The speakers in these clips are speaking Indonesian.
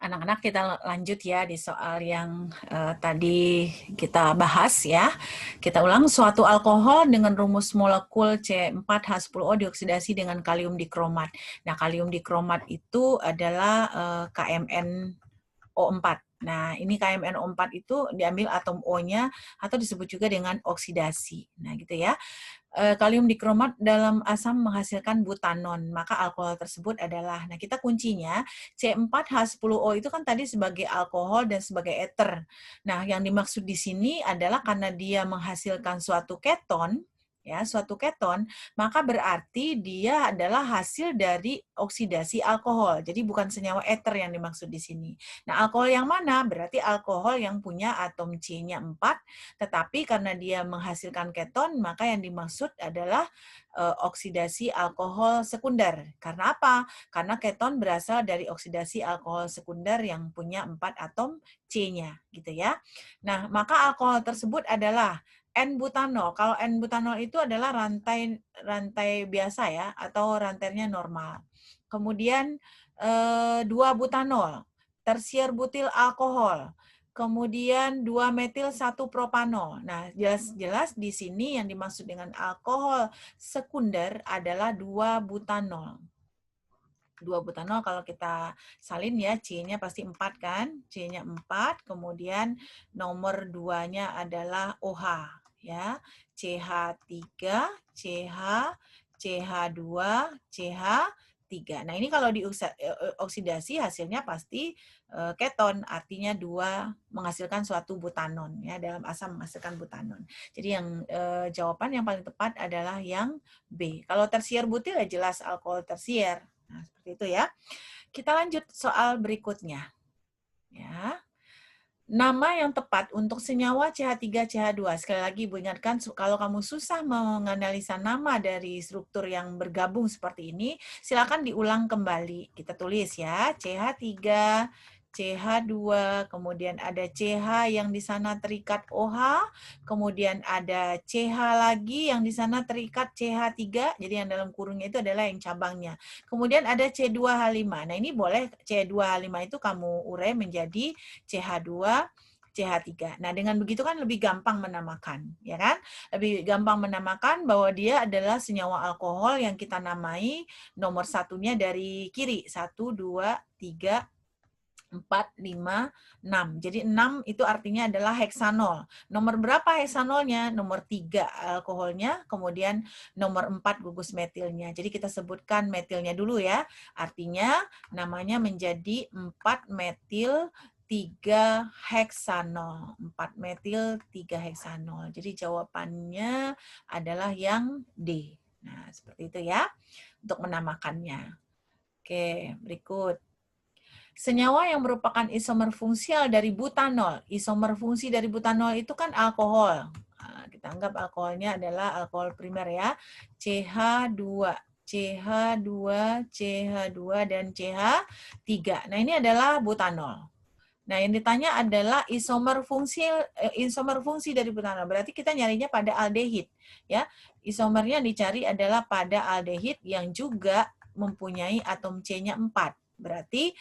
Anak-anak, kita lanjut ya di soal yang tadi kita bahas ya. Kita ulang, suatu alkohol dengan rumus molekul C4H10O dioksidasi dengan kalium dikromat. Nah, kalium dikromat itu adalah KMnO4. Nah, ini KMnO4 itu diambil atom O-nya atau disebut juga dengan oksidasi. Nah, gitu ya. Kalium dikromat dalam asam menghasilkan butanon, maka alkohol tersebut adalah, nah kita kuncinya C4H10O itu kan tadi sebagai alkohol dan sebagai ether. Nah, yang dimaksud di sini adalah karena dia menghasilkan suatu keton, ya, suatu keton, maka berarti dia adalah hasil dari oksidasi alkohol. Jadi bukan senyawa ether yang dimaksud di sini. Nah, alkohol yang mana? Berarti alkohol yang punya atom C-nya 4, tetapi karena dia menghasilkan keton, maka yang dimaksud adalah oksidasi alkohol sekunder. Karena apa? Karena keton berasal dari oksidasi alkohol sekunder yang punya 4 atom C-nya, gitu ya. Nah, maka alkohol tersebut adalah N-butanol. Kalau N-butanol itu adalah rantai biasa ya, atau rantainya normal. Kemudian 2-butanol, tersier butil alkohol. Kemudian 2-metil-1-propanol. Nah, jelas-jelas di sini yang dimaksud dengan alkohol sekunder adalah 2-butanol. 2-butanol kalau kita salin ya, C-nya pasti 4 kan? C-nya 4, kemudian nomor 2-nya adalah OH ya. CH3, CH, CH2, CH3. Nah, ini kalau dioksidasi hasilnya pasti keton, artinya 2 menghasilkan suatu butanon ya, dalam asam menghasilkan butanon. Jadi yang jawaban yang paling tepat adalah yang B. Kalau tersier butil ya jelas alkohol tersier. Nah, seperti itu ya. Kita lanjut soal berikutnya. Ya. Nama yang tepat untuk senyawa CH3, CH2. Sekali lagi Ibu ingatkan, kalau kamu susah menganalisa nama dari struktur yang bergabung seperti ini, silakan diulang kembali. Kita tulis ya, CH3, CH2, kemudian ada CH yang di sana terikat OH, kemudian ada CH lagi yang di sana terikat CH3, jadi yang dalam kurungnya itu adalah yang cabangnya. Kemudian ada C2H5. Nah, ini boleh C2H5 itu kamu urai menjadi CH2, CH3. Nah, dengan begitu kan lebih gampang menamakan, ya kan? Lebih gampang menamakan bahwa dia adalah senyawa alkohol yang kita namai nomor satunya dari kiri. 1, 2, 3, 4, 5, 6. Jadi 6 itu artinya adalah heksanol. Nomor berapa heksanolnya? Nomor 3 alkoholnya, kemudian nomor 4 gugus metilnya. Jadi kita sebutkan metilnya dulu ya. Artinya namanya menjadi 4 metil 3 heksanol. 4 metil 3 heksanol. Jadi jawabannya adalah yang D. Nah, seperti itu ya untuk menamakannya. Oke, berikut. Senyawa yang merupakan isomer fungsial dari butanol. Isomer fungsi dari butanol itu kan alkohol. Nah, kita anggap alkoholnya adalah alkohol primer ya. CH2, CH2, CH2, dan CH3. Nah, ini adalah butanol. Nah, yang ditanya adalah isomer fungsi dari butanol. Berarti kita nyarinya pada aldehid, ya. Isomernya dicari adalah pada aldehid yang juga mempunyai atom C-nya 4. Berarti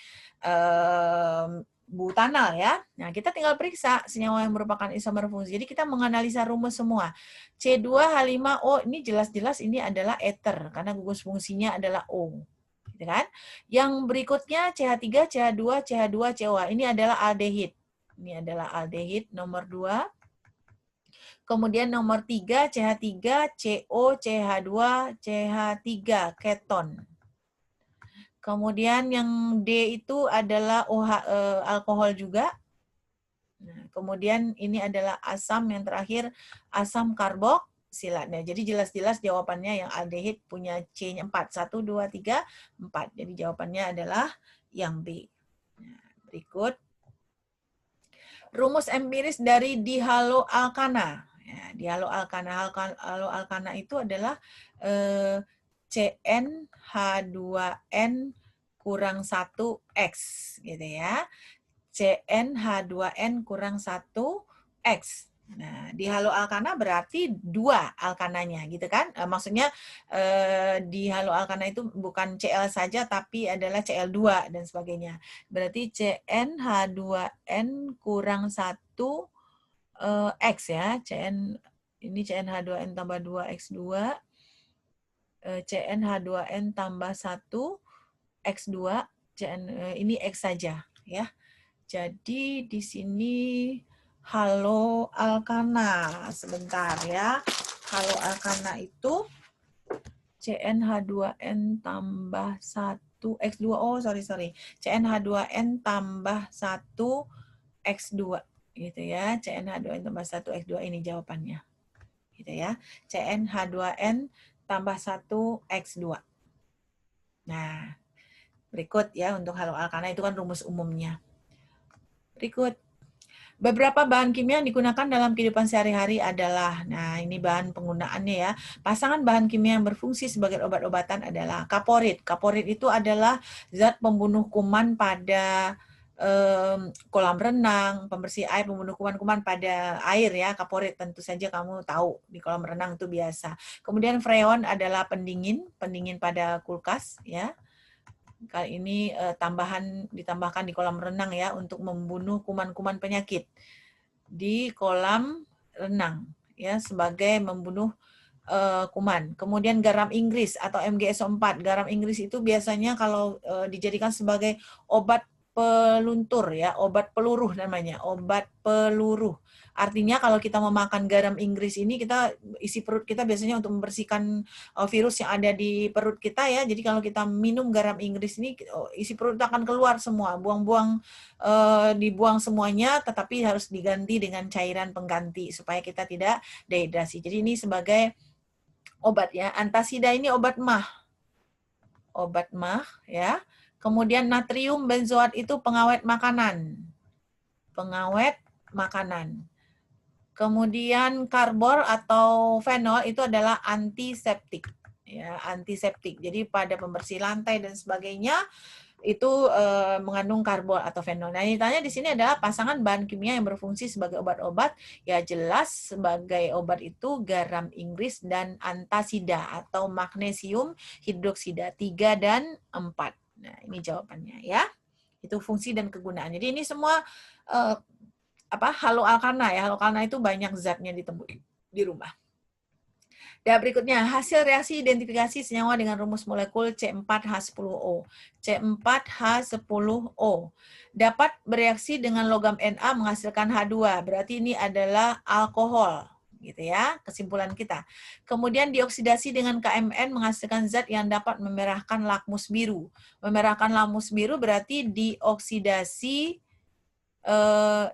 butanal ya. Nah, kita tinggal periksa senyawa yang merupakan isomer fungsi. Jadi kita menganalisa rumus semua. C2H5O ini jelas-jelas ini adalah ether karena gugus fungsinya adalah O. Gitu kan? Yang berikutnya CH3, CH2, CH2, COH. Ini adalah aldehid. Ini adalah aldehid nomor 2. Kemudian nomor 3 CH3, CO, CH2, CH3, keton. Kemudian yang D itu adalah alkohol juga. Nah, kemudian ini adalah asam yang terakhir, asam karboksilat. Nah, jadi jelas-jelas jawabannya yang aldehid punya C-nya 4. 1, 2, 3, 4. Jadi jawabannya adalah yang B. Nah, berikut. Rumus empiris dari dihaloalkana. Ya, dihaloalkana. Haloalkana itu adalah CnH2n kurang 1X gitu ya. CnH2n kurang 1X. Nah, di haloalkana berarti 2 alkananya gitu kan? Maksudnya di haloalkana itu bukan Cl saja tapi adalah Cl2 dan sebagainya. Berarti CnH2n kurang 1 X ya. Ini CnH2n tambah 2X2, CnH2n tambah 1 X2, ini X saja ya. Jadi di sini halo alkana sebentar ya. Halo alkana itu CnH2n tambah 1 X2. Oh, sorry. CnH2n tambah 1 X2 gitu ya. CnH2n tambah 1 X2 ini jawabannya. Gitu ya. CnH2n tambah 1 X2. Nah, berikut ya untuk halo alkana itu kan rumus umumnya. Berikut. Beberapa bahan kimia yang digunakan dalam kehidupan sehari-hari adalah, nah ini bahan penggunaannya ya. Pasangan bahan kimia yang berfungsi sebagai obat-obatan adalah kaporit. Kaporit itu adalah zat pembunuh kuman pada kolam renang, pembersih air, pembunuh kuman-kuman pada air ya. Kaporit tentu saja kamu tahu di kolam renang itu biasa. Kemudian freon adalah pendingin pada kulkas ya. Kali ini ditambahkan di kolam renang ya untuk membunuh kuman-kuman penyakit di kolam renang ya sebagai membunuh kuman. Kemudian garam Inggris atau MgSO4. Garam Inggris itu biasanya kalau dijadikan sebagai obat peluntur ya, obat peluruh namanya, obat peluruh. Artinya kalau kita memakan garam Inggris ini kita isi perut kita biasanya untuk membersihkan virus yang ada di perut kita ya. Jadi kalau kita minum garam Inggris ini isi perut akan keluar semua, dibuang semuanya, tetapi harus diganti dengan cairan pengganti supaya kita tidak dehidrasi. Jadi ini sebagai obat ya. Antasida ini obat mah ya. Kemudian natrium benzoat itu pengawet makanan. Kemudian karbor atau fenol itu adalah antiseptik. Ya, antiseptik. Jadi pada pembersih lantai dan sebagainya itu mengandung karbon atau fenol. Nah, yang ditanya di sini adalah pasangan bahan kimia yang berfungsi sebagai obat-obat. Ya jelas sebagai obat itu garam Inggris dan antasida atau magnesium hidroksida 3 dan 4. Nah, ini jawabannya ya. Itu fungsi dan kegunaan. Jadi ini semua halo alkana ya. Halo alkana itu banyak zatnya ditemui di rumah. Dan berikutnya, hasil reaksi identifikasi senyawa dengan rumus molekul C4H10O. C4H10O dapat bereaksi dengan logam Na menghasilkan H2. Berarti ini adalah alkohol, gitu ya, kesimpulan kita. Kemudian dioksidasi dengan KMN menghasilkan zat yang dapat memerahkan lakmus biru. Memerahkan lakmus biru berarti dioksidasi 2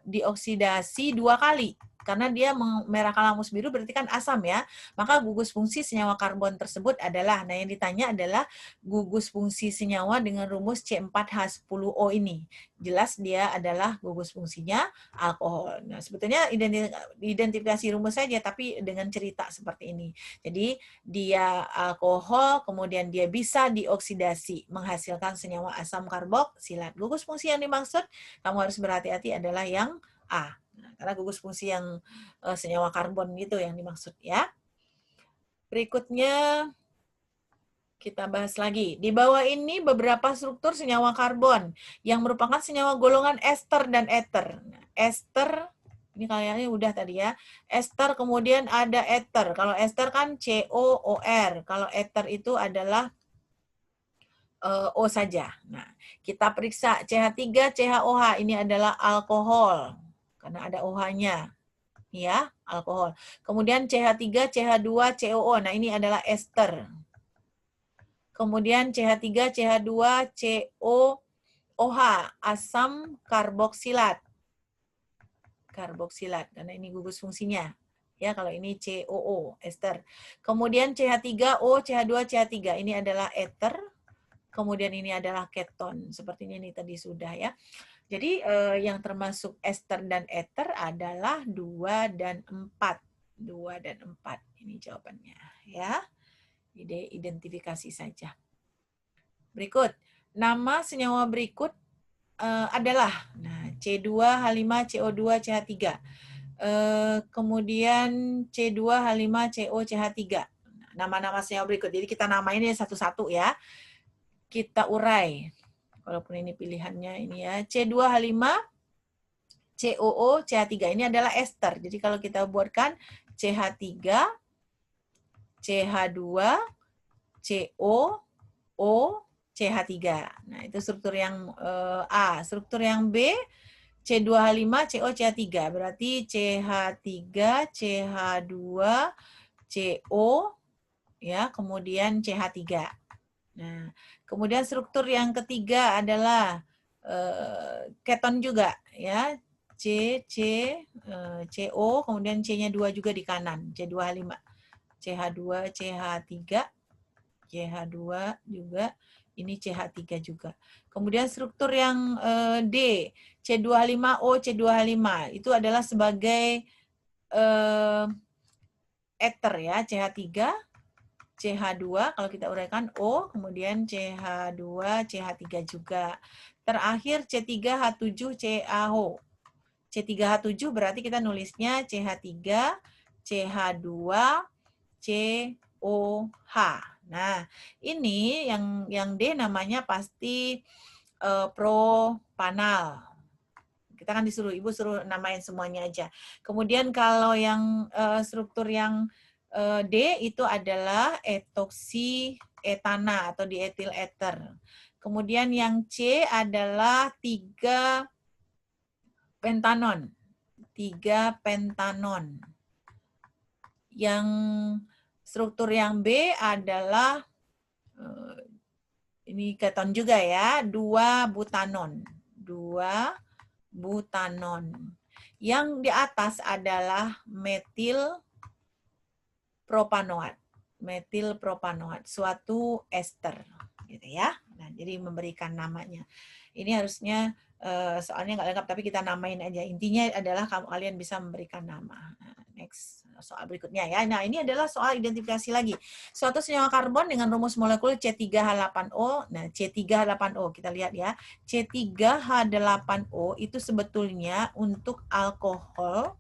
kali. Karena dia memerahkan lakmus biru berarti kan asam ya. Maka gugus fungsi senyawa karbon tersebut adalah, nah yang ditanya adalah gugus fungsi senyawa dengan rumus C4H10O ini. Jelas dia adalah gugus fungsinya alkohol. Nah sebetulnya identifikasi rumus saja tapi dengan cerita seperti ini. Jadi dia alkohol, kemudian dia bisa dioksidasi menghasilkan senyawa asam karboksilat. Gugus fungsi yang dimaksud kamu harus berhati-hati adalah yang A. Karena gugus fungsi yang senyawa karbon gitu yang dimaksud ya. Berikutnya kita bahas lagi. Di bawah ini beberapa struktur senyawa karbon yang merupakan senyawa golongan ester dan eter. Nah, ester ini kayaknya udah tadi ya. Ester kemudian ada eter. Kalau ester kan COOR. Kalau eter itu adalah O saja. Nah, kita periksa CH3, CHOH ini adalah alkohol karena ada OH-nya. Ya, alkohol. Kemudian CH3, CH2, COO. Nah, ini adalah ester. Kemudian CH3, CH2, COOH, asam karboksilat. Karena ini gugus fungsinya. Ya, kalau ini COO, ester. Kemudian CH3O, CH2, CH3. Ini adalah eter. Kemudian ini adalah keton. Sepertinya ini tadi sudah ya. Jadi yang termasuk ester dan eter adalah 2 dan 4. 2 dan 4. Ini jawabannya ya. Identifikasi saja. Berikut. Nama senyawa berikut adalah C2H5CO2 CH3. kemudian C2H5COCH3. Nama-nama senyawa berikut. Jadi kita namain ini satu-satu ya. Kita urai. Walaupun ini pilihannya ini ya. C2H5 COO CH3 ini adalah ester. Jadi kalau kita buatkan CH3 CH2 CO O CH3. Nah, itu struktur yang A. Struktur yang B C2H5 CO CH3. Berarti CH3 CH2 CO ya, kemudian CH3. Nah, kemudian struktur yang ketiga adalah keton juga ya. CO, kemudian C-nya 2 juga di kanan, C2H5. CH2, CH3, CH2 juga, ini CH3 juga. Kemudian struktur yang D, C2H5O, C2H5, itu adalah sebagai ether ya, CH3, CH2, kalau kita uraikan O, kemudian CH2, CH3 juga. Terakhir C3H7CaO. C3H7 berarti kita nulisnya CH3, CH2, COH. Nah, ini yang D namanya pasti propanal. Kita kan disuruh, Ibu suruh namain semuanya aja. Kemudian kalau yang struktur yang D itu adalah etoksietana atau dietil ether. Kemudian yang C adalah 3 pentanon. 3 pentanon. Yang struktur yang B adalah ini keton juga ya, 2 butanon. 2 butanon. Yang di atas adalah metil propanoat. Metil propanoat, suatu ester gitu ya. Nah, jadi memberikan namanya. Ini harusnya soalnya nggak lengkap, tapi kita namain aja. Intinya adalah kalian bisa memberikan nama. Nah, next, soal berikutnya ya. Nah, ini adalah soal identifikasi lagi. Suatu senyawa karbon dengan rumus molekul C3H8O. Nah, C3H8O kita lihat ya. C3H8O itu sebetulnya untuk alkohol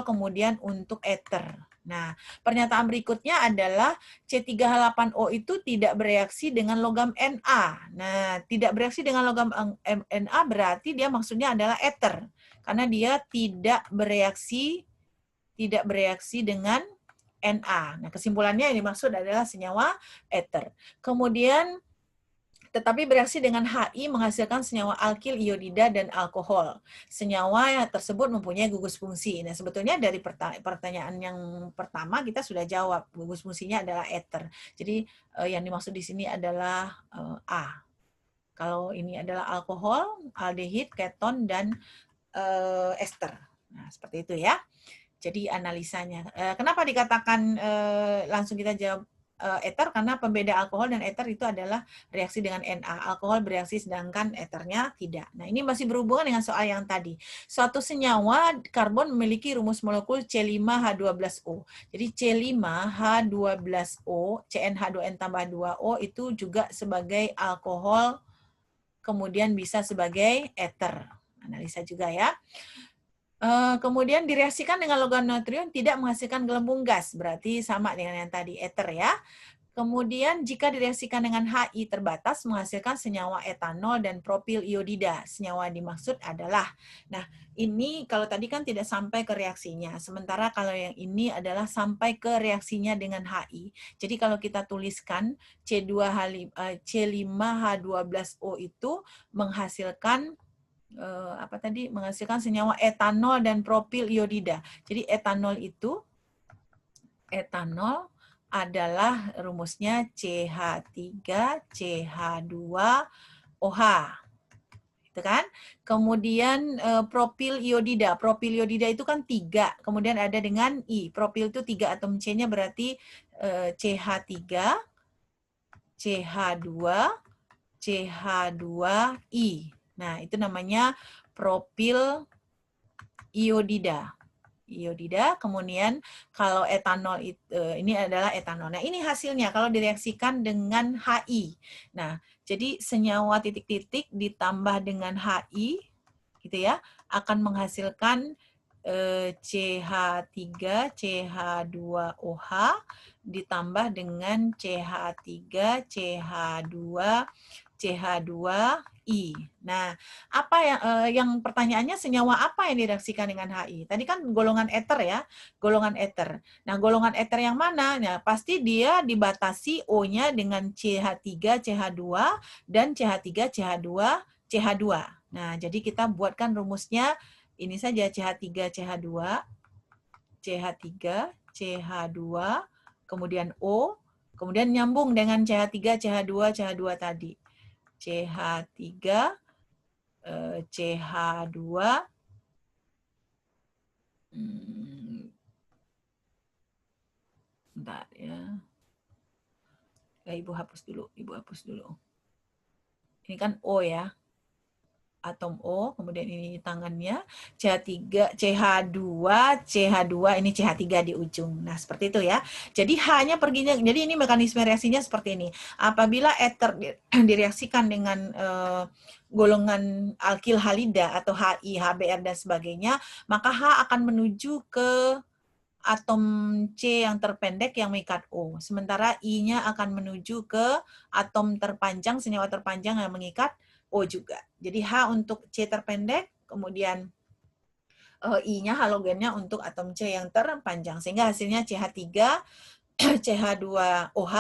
kemudian untuk ether. Nah, pernyataan berikutnya adalah C3H8O itu tidak bereaksi dengan logam Na. Nah, tidak bereaksi dengan logam Na berarti dia maksudnya adalah ether. Karena dia tidak bereaksi dengan Na. Nah, kesimpulannya yang dimaksud adalah senyawa ether. Kemudian tetapi bereaksi dengan HI menghasilkan senyawa alkil, iodida, dan alkohol. Senyawa tersebut mempunyai gugus fungsi. Nah, sebetulnya dari pertanyaan yang pertama kita sudah jawab. Gugus fungsinya adalah ether. Jadi yang dimaksud di sini adalah A. Kalau ini adalah alkohol, aldehid, keton, dan ester. Nah, seperti itu ya. Jadi analisanya. Kenapa dikatakan langsung kita jawab ether? Karena pembeda alkohol dan ether itu adalah reaksi dengan Na. Alkohol bereaksi sedangkan ethernya tidak. Nah, ini masih berhubungan dengan soal yang tadi. Suatu senyawa karbon memiliki rumus molekul C5H12O. Jadi C5H12O, CnH2n tambah 2O itu juga sebagai alkohol, kemudian bisa sebagai ether. Analisa juga ya. Kemudian direaksikan dengan logam natrium tidak menghasilkan gelembung gas, berarti sama dengan yang tadi, ether ya. Kemudian jika direaksikan dengan HI terbatas menghasilkan senyawa etanol dan propil iodida. Senyawa dimaksud adalah, nah ini kalau tadi kan tidak sampai ke reaksinya, sementara kalau yang ini adalah sampai ke reaksinya dengan HI. Jadi kalau kita tuliskan C5H12O itu menghasilkan menghasilkan senyawa etanol dan propil iodida. Jadi etanol adalah rumusnya CH3CH2OH. Itu kan? Kemudian propil iodida. Propil iodida itu kan 3, kemudian ada dengan I. Propil itu 3 atom C-nya berarti CH3, CH2, CH2I. Nah, itu namanya propil iodida. Kemudian kalau etanol ini adalah etanol. Nah, ini hasilnya kalau direaksikan dengan HI. Nah, jadi senyawa titik-titik ditambah dengan HI gitu ya, akan menghasilkan CH3 CH2OH ditambah dengan CH3 CH2 CH2I. Nah, apa yang pertanyaannya senyawa apa yang direaksikan dengan HI? Tadi kan golongan eter ya, golongan eter. Nah, golongan eter yang mana? Nah, pasti dia dibatasi O-nya dengan CH3 CH2 dan CH3 CH2 CH2. Nah, jadi kita buatkan rumusnya ini saja CH3 CH2 CH3 CH2 kemudian O, kemudian nyambung dengan CH3 CH2 CH2 tadi. CH3 CH2 bentar ya. Ibu hapus dulu, Ini kan O ya. Atom O, kemudian ini tangannya, CH3, CH2, CH2, ini CH3 di ujung. Nah, seperti itu ya. Jadi hanya perginya, jadi ini mekanisme reaksinya seperti ini. Apabila eter direaksikan dengan golongan alkil halida atau HI, HBr, dan sebagainya, maka H akan menuju ke atom C yang terpendek yang mengikat O. Sementara I-nya akan menuju ke atom terpanjang, senyawa terpanjang yang mengikat O juga. Jadi H untuk C terpendek, kemudian I-nya halogennya untuk atom C yang terpanjang. Sehingga hasilnya CH3, CH2OH,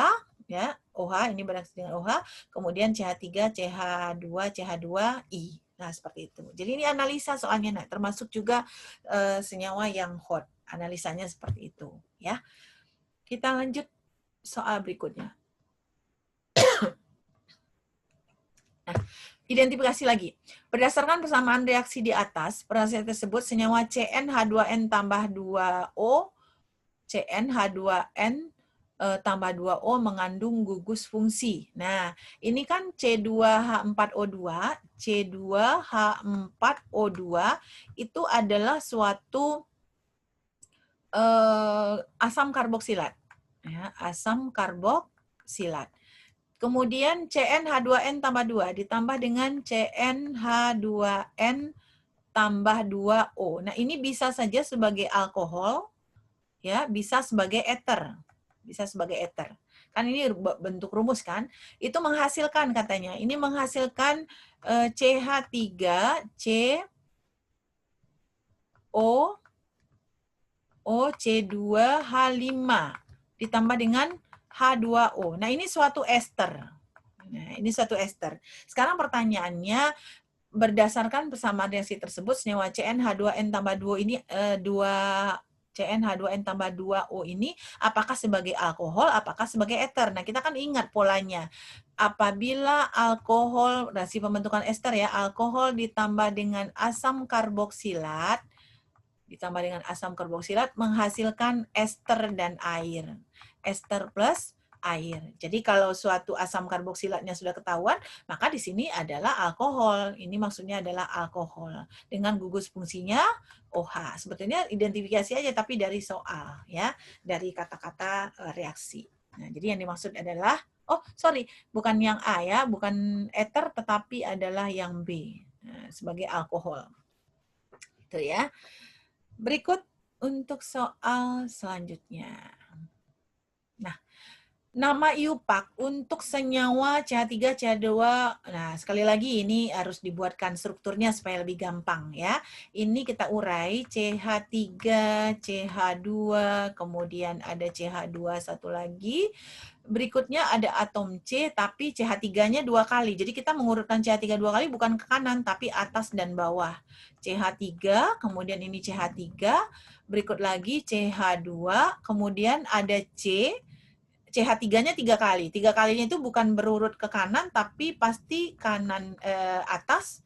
ya, OH ini bereaksi dengan OH, kemudian CH3, CH2, CH2I. Nah, seperti itu. Jadi ini analisa soalnya, nah, termasuk juga senyawa yang hot. Analisanya seperti itu, ya. Kita lanjut soal berikutnya. Nah, identifikasi lagi. Berdasarkan persamaan reaksi di atas, reaksi tersebut senyawa CnH2n tambah 2O, CnH2n tambah 2O mengandung gugus fungsi. Nah, ini kan C2H4O2, C2H4O2 itu adalah suatu asam karboksilat. Ya, asam karboksilat. Kemudian CnH2n tambah 2 ditambah dengan CnH2n tambah 2O. Nah, ini bisa saja sebagai alkohol, ya, bisa sebagai eter. Bisa sebagai eter. Kan ini bentuk rumus kan? Itu menghasilkan katanya. Ini menghasilkan CH3 C2H5 ditambah dengan H2O. Nah, ini suatu ester. Nah, ini suatu ester. Sekarang pertanyaannya, berdasarkan persamaan reaksi tersebut, senyawa CnH2n tambah 2 ini, CnH2n tambah 2O ini, apakah sebagai alkohol, apakah sebagai eter? Nah, kita kan ingat polanya. Apabila alkohol, reaksi pembentukan ester ya, alkohol ditambah dengan asam karboksilat, menghasilkan ester dan air. Ester plus air. Jadi kalau suatu asam karboksilatnya sudah ketahuan, maka di sini adalah alkohol. Ini maksudnya adalah alkohol dengan gugus fungsinya OH. Sebetulnya identifikasi aja tapi dari soal ya, dari kata-kata reaksi. Nah, jadi yang dimaksud adalah bukan yang A ya, bukan eter tetapi adalah yang B. Nah, sebagai alkohol. Itu ya. Berikut untuk soal selanjutnya. Nah, nama IUPAC untuk senyawa CH3, CH2, nah sekali lagi ini harus dibuatkan strukturnya supaya lebih gampang ya. Ini kita urai CH3, CH2, kemudian ada CH2 satu lagi. Berikutnya ada atom C, tapi CH3-nya 2 kali. Jadi kita mengurutkan CH3 2 kali bukan ke kanan, tapi atas dan bawah. CH3, kemudian ini CH3, berikut lagi CH2, kemudian ada C, CH3-nya 3 kali. 3 kalinya itu bukan berurut ke kanan, tapi pasti kanan atas,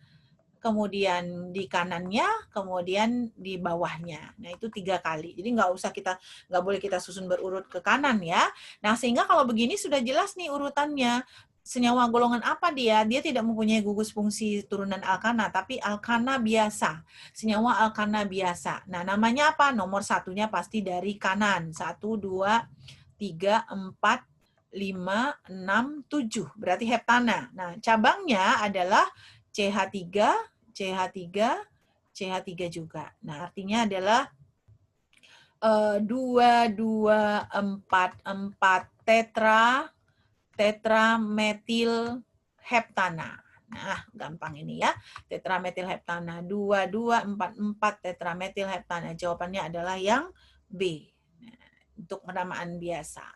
kemudian di kanannya, kemudian di bawahnya. Nah, itu 3 kali. Jadi nggak boleh kita susun berurut ke kanan ya. Nah, sehingga kalau begini sudah jelas nih urutannya. Senyawa golongan apa dia? Dia tidak mempunyai gugus fungsi turunan alkana, tapi alkana biasa. Senyawa alkana biasa. Nah, namanya apa? Nomor satunya pasti dari kanan. 1, 2, 3, 4, 5, 6, 7. Berarti heptana. Nah, cabangnya adalah CH3, CH3, CH3 juga. Nah, artinya adalah 2244 tetrametil heptana. Nah, gampang ini ya. Tetrametil heptana 2244 tetrametil heptana. Jawabannya adalah yang B. Nah, untuk penamaan biasa.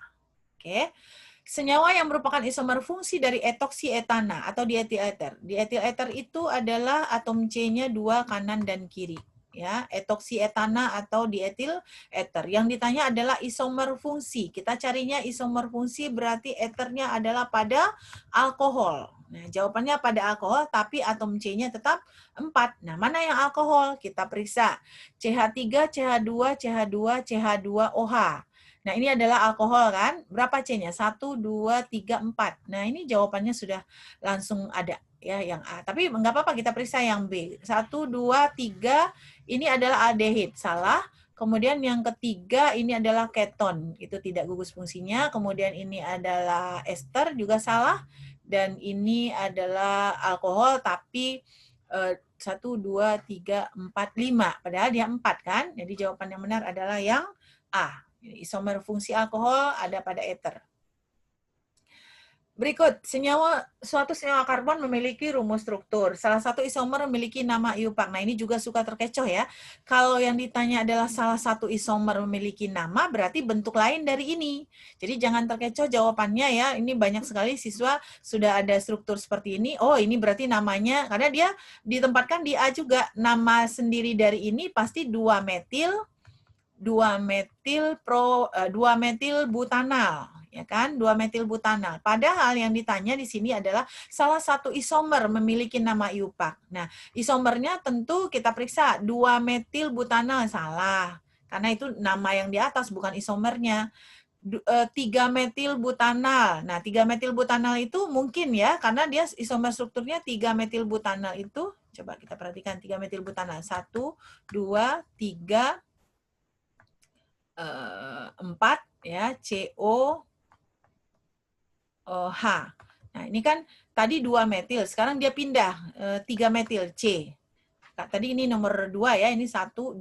Oke. Senyawa yang merupakan isomer fungsi dari etoksietana atau dietil ether. Dietil ether itu adalah atom C-nya 2 kanan dan kiri. Ya, etoksietana atau dietil ether. Yang ditanya adalah isomer fungsi. Kita carinya isomer fungsi berarti ethernya adalah pada alkohol. Nah, jawabannya pada alkohol tapi atom C-nya tetap 4. Nah, mana yang alkohol? Kita periksa. CH3, CH2, CH2, CH2OH. Nah, ini adalah alkohol kan? Berapa C-nya? 1, 2, 3, 4. Nah, ini jawabannya sudah langsung ada ya yang A. Tapi nggak apa-apa kita periksa yang B. 1, 2, 3 ini adalah aldehid. Salah. Kemudian yang ketiga ini adalah keton. Itu tidak gugus fungsinya. Kemudian ini adalah ester juga salah. Dan ini adalah alkohol tapi 1, 2, 3, 4, 5. Padahal dia 4 kan? Jadi jawaban yang benar adalah yang A. Isomer fungsi alkohol ada pada ether. Berikut, suatu senyawa karbon memiliki rumus struktur. Salah satu isomer memiliki nama IUPAC. Nah, ini juga suka terkecoh ya. Kalau yang ditanya adalah salah satu isomer memiliki nama, berarti bentuk lain dari ini. Jadi jangan terkecoh jawabannya ya. Ini banyak sekali siswa sudah ada struktur seperti ini. Oh, ini berarti namanya, karena dia ditempatkan di A juga. Nama sendiri dari ini pasti 2-metil butanal, ya kan? 2-metil butanal. Padahal yang ditanya di sini adalah salah satu isomer memiliki nama IUPAC. Nah, isomernya tentu kita periksa 2-metil butanal salah. Karena itu nama yang di atas bukan isomernya. 3-metil butanal. Nah, 3-metil butanal itu mungkin ya karena dia isomer strukturnya 3-metil butanal itu. Coba kita perhatikan 3-metil butanal. 1, 2, 3 4 ya COH. Nah, ini kan tadi 2 metil, sekarang dia pindah 3 metil C. Tadi ini nomor 2 ya, ini 1 2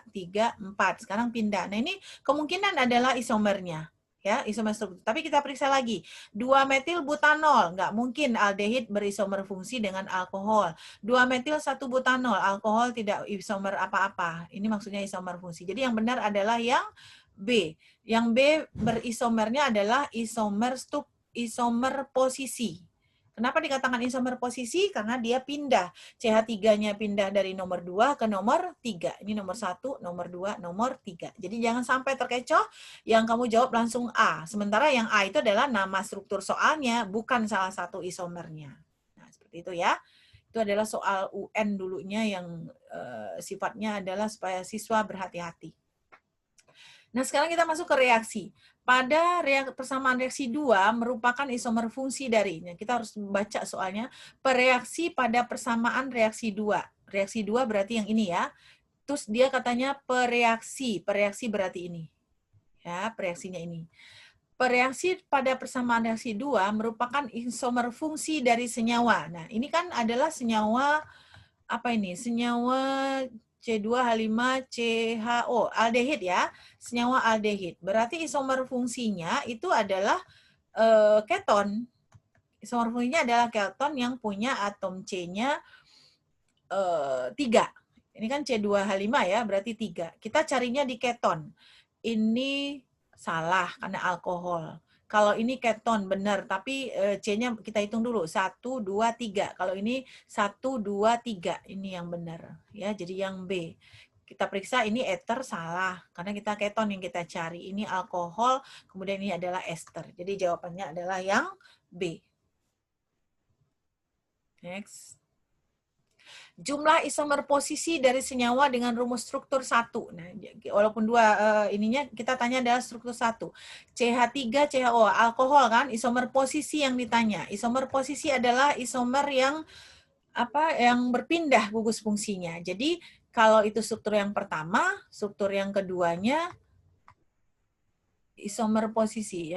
3 4. Sekarang pindah. Nah, ini kemungkinan adalah isomernya. Ya, isomer struktur. Tapi kita periksa lagi. 2-metil butanol, nggak mungkin aldehid berisomer fungsi dengan alkohol. 2-metil 1 butanol, alkohol tidak isomer apa-apa. Ini maksudnya isomer fungsi. Jadi yang benar adalah yang B. Yang B berisomernya adalah isomer posisi. Kenapa dikatakan isomer posisi? Karena dia pindah. CH3-nya pindah dari nomor 2 ke nomor 3. Ini nomor 1, nomor 2, nomor 3. Jadi jangan sampai terkecoh yang kamu jawab langsung A. Sementara yang A itu adalah nama struktur soalnya, bukan salah satu isomernya. Nah, seperti itu ya. Itu adalah soal UN dulunya yang sifatnya adalah supaya siswa berhati-hati. Nah, sekarang kita masuk ke reaksi. Pada persamaan reaksi 2 merupakan isomer fungsi darinya. Kita harus baca soalnya. Pereaksi pada persamaan reaksi 2. Reaksi 2 berarti yang ini ya. Terus dia katanya pereaksi. Pereaksi berarti ini. Ya, pereaksinya ini. Pereaksi pada persamaan reaksi 2 merupakan isomer fungsi dari senyawa. Nah, ini kan adalah senyawa apa ini? Senyawa C2H5CHO, aldehid ya, senyawa aldehid. Berarti isomer fungsinya itu adalah keton. Isomer fungsinya adalah keton yang punya atom C-nya 3. Ini kan C2H5 ya, berarti 3. Kita carinya di keton. Ini salah karena alkohol. Kalau ini keton benar, tapi C-nya kita hitung dulu. 1, 2, 3. Kalau ini 1, 2, 3. Ini yang benar. Ya, jadi yang B. Kita periksa ini ether salah. Karena kita keton yang kita cari. Ini alkohol, kemudian ini adalah ester. Jadi jawabannya adalah yang B. Next. Jumlah isomer posisi dari senyawa dengan rumus struktur 1. Nah, walaupun ininya kita tanya adalah struktur 1. CH3, CHO, alkohol kan, isomer posisi yang ditanya. Isomer posisi adalah isomer yang berpindah gugus fungsinya. Jadi, kalau itu struktur yang pertama, struktur yang keduanya isomer posisi.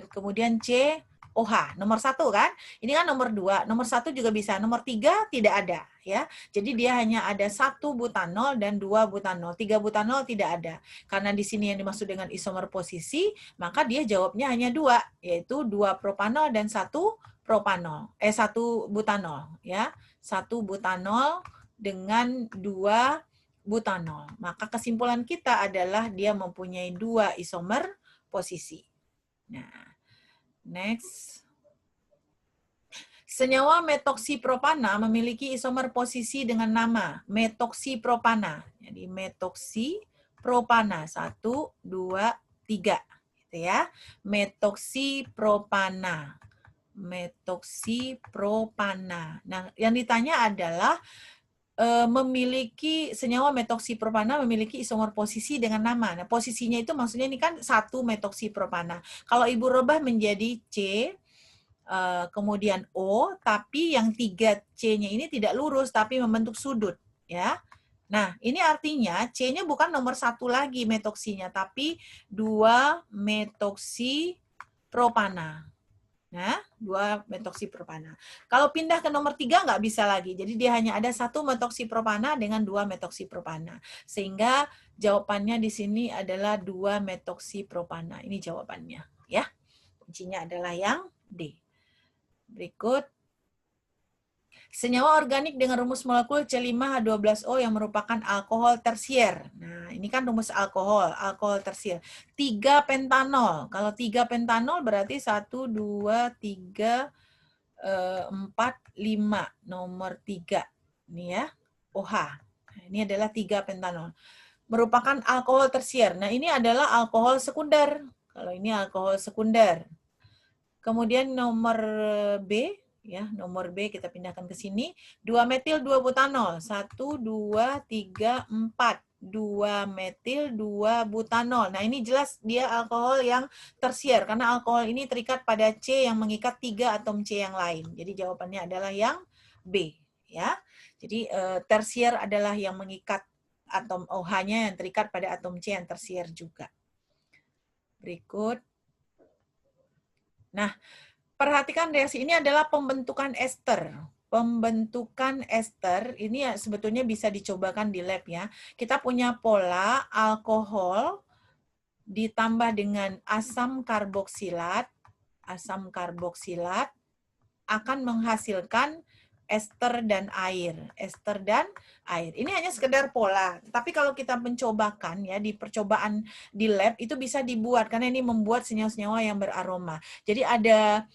Kemudian COH. OH. Nomor 1 kan? Ini kan nomor 2. Nomor 1 juga bisa. Nomor 3 tidak ada. Ya. Jadi dia hanya ada 1 butanol dan 2 butanol. 3 butanol tidak ada. Karena di sini yang dimaksud dengan isomer posisi, maka dia jawabnya hanya 2, yaitu 2 propanol dan 1 propanol. 1 butanol. Ya. 1 butanol dengan 2 butanol. Maka kesimpulan kita adalah dia mempunyai 2 isomer posisi. Nah, next. Senyawa metoksipropana memiliki isomer posisi dengan nama metoksipropana. Jadi metoksipropana 1, 2, 3. Gitu ya. Metoksipropana. Metoksipropana. Nah, yang ditanya adalah memiliki senyawa metoksipropana memiliki isomer posisi dengan nama. Nah, posisinya itu maksudnya ini kan 1 metoksipropana. Kalau Ibu rubah menjadi C, kemudian O, tapi yang 3 C-nya ini tidak lurus, tapi membentuk sudut. Ya. Nah, ini artinya C-nya bukan nomor 1 lagi metoksinya, tapi 2 metoksipropana. Nah, 2 metoksipropana. Kalau pindah ke nomor 3 nggak bisa lagi. Jadi dia hanya ada 1 metoksipropana dengan 2 metoksipropana. Sehingga jawabannya di sini adalah 2 metoksipropana. Ini jawabannya. Ya, kuncinya adalah yang D. Berikut. Senyawa organik dengan rumus molekul C5H12O yang merupakan alkohol tersier. Nah, ini kan rumus alkohol tersier. 3 pentanol. Kalau 3 pentanol berarti 1, 2, 3, 4, 5. Nomor 3. Ini ya, OH. Nah, ini adalah 3 pentanol. Merupakan alkohol tersier. Nah, ini adalah alkohol sekunder. Kalau ini alkohol sekunder. Kemudian nomor B, ya, nomor B kita pindahkan ke sini. 2 metil 2 butanol. 1, 2, 3, 4. 2 metil 2 butanol. Nah, ini jelas dia alkohol yang tersier karena alkohol ini terikat pada C yang mengikat 3 atom C yang lain. Jadi jawabannya adalah yang B, ya. Jadi tersier adalah yang mengikat atom OH-nya yang terikat pada atom C yang tersier juga. Berikut. Nah, perhatikan reaksi ini adalah pembentukan ester. Pembentukan ester ini ya sebetulnya bisa dicobakan di lab ya. Kita punya pola alkohol ditambah dengan asam karboksilat akan menghasilkan ester dan air. Ester dan air. Ini hanya sekedar pola. Tapi kalau kita mencobakan ya di percobaan di lab itu bisa dibuat karena ini membuat senyawa-senyawa yang beraroma. Jadi ada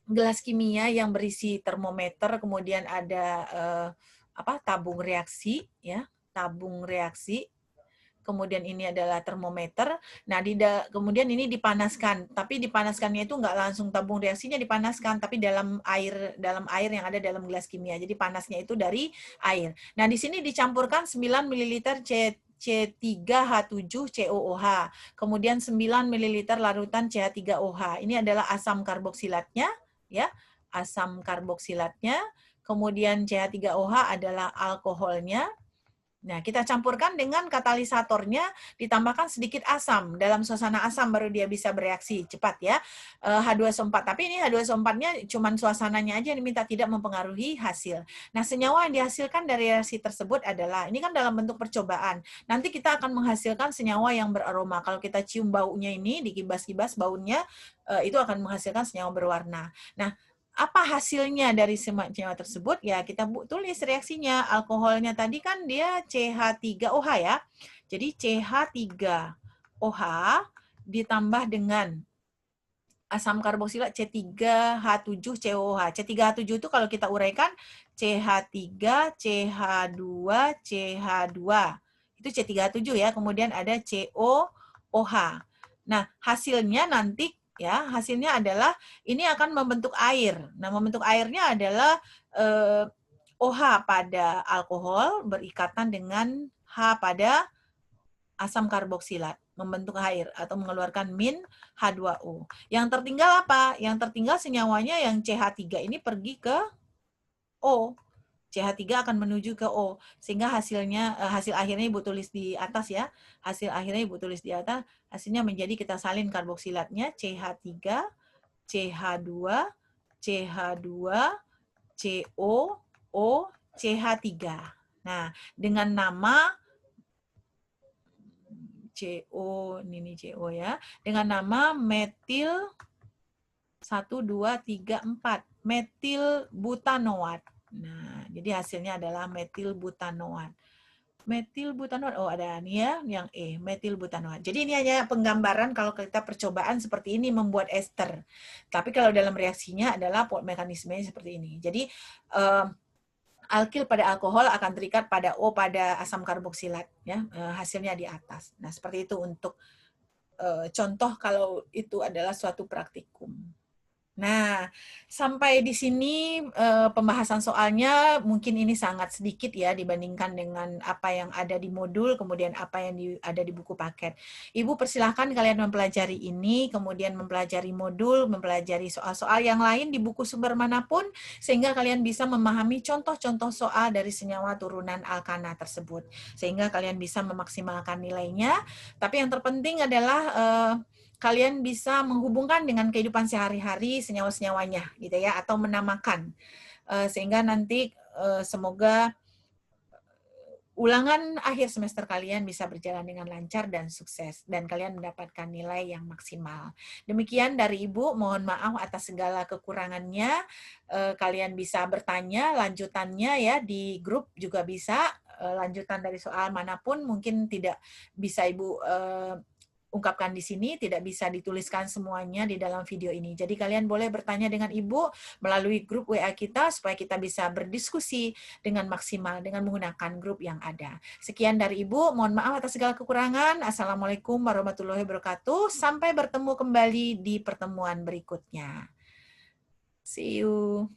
gelas kimia yang berisi termometer, kemudian ada tabung reaksi ya, tabung reaksi. Kemudian ini adalah termometer. Nah, kemudian ini dipanaskan, tapi dipanaskannya itu nggak langsung tabung reaksinya dipanaskan, tapi dalam air yang ada dalam gelas kimia. Jadi panasnya itu dari air. Nah, di sini dicampurkan 9 ml C3H7COOH. Kemudian 9 ml larutan CH3OH. Ini adalah asam karboksilatnya, ya. Asam karboksilatnya. Kemudian CH3OH adalah alkoholnya. Nah, kita campurkan dengan katalisatornya, ditambahkan sedikit asam. Dalam suasana asam baru dia bisa bereaksi cepat ya. H2SO4. Tapi ini H2SO4-nya cuma suasananya aja yang diminta, tidak mempengaruhi hasil. Nah, senyawa yang dihasilkan dari reaksi tersebut adalah, ini kan dalam bentuk percobaan. Nanti kita akan menghasilkan senyawa yang beraroma. Kalau kita cium baunya ini, dikibas-kibas baunya, itu akan menghasilkan senyawa berwarna. Nah, apa hasilnya dari senyawa tersebut? Ya, kita tulis reaksinya. Alkoholnya tadi kan dia CH3OH ya. Jadi CH3OH ditambah dengan asam karboksilat C3H7COOH. C3H7 itu kalau kita uraikan CH3, CH2, CH2. Itu C3H7 ya. Kemudian ada COOH. Nah, hasilnya nanti ya, hasilnya adalah ini akan membentuk air. Nah, membentuk airnya adalah OH pada alkohol berikatan dengan H pada asam karboksilat, membentuk air atau mengeluarkan min H2O. Yang tertinggal apa? Yang tertinggal senyawanya yang CH3 ini pergi ke O. CH3 akan menuju ke O, sehingga hasilnya hasil akhirnya Ibu tulis di atas ya. Hasil akhirnya Ibu tulis di atas, hasilnya menjadi kita salin karboksilatnya CH3 CH2, CH2, CO, O, CH3. Nah, dengan nama CO, ini CO ya, dengan nama metil 1, 2, 3, 4, metil butanoat. Nah, jadi hasilnya adalah metil butanoat. Metil butanoat, oh ada nih ya, yang E, metil butanoat. Jadi ini hanya penggambaran kalau kita percobaan seperti ini membuat ester. Tapi kalau dalam reaksinya adalah mekanismenya seperti ini. Jadi alkil pada alkohol akan terikat pada O pada asam karboksilat, ya, hasilnya di atas. Nah, seperti itu untuk contoh kalau itu adalah suatu praktikum. Nah, sampai di sini pembahasan soalnya mungkin ini sangat sedikit ya dibandingkan dengan apa yang ada di modul, kemudian apa yang ada di buku paket. Ibu persilahkan kalian mempelajari ini, kemudian mempelajari modul, mempelajari soal-soal yang lain di buku sumber manapun, sehingga kalian bisa memahami contoh-contoh soal dari senyawa turunan alkana tersebut. Sehingga kalian bisa memaksimalkan nilainya, tapi yang terpenting adalah kalian bisa menghubungkan dengan kehidupan sehari-hari senyawa-senyawanya gitu ya, atau menamakan sehingga nanti semoga ulangan akhir semester kalian bisa berjalan dengan lancar dan sukses dan kalian mendapatkan nilai yang maksimal. Demikian dari Ibu, mohon maaf atas segala kekurangannya. Kalian bisa bertanya lanjutannya ya di grup juga bisa, lanjutan dari soal manapun mungkin tidak bisa Ibu ungkapkan di sini, tidak bisa dituliskan semuanya di dalam video ini. Jadi kalian boleh bertanya dengan Ibu melalui grup WA kita supaya kita bisa berdiskusi dengan maksimal dengan menggunakan grup yang ada. Sekian dari Ibu, mohon maaf atas segala kekurangan. Assalamualaikum warahmatullahi wabarakatuh. Sampai bertemu kembali di pertemuan berikutnya. See you.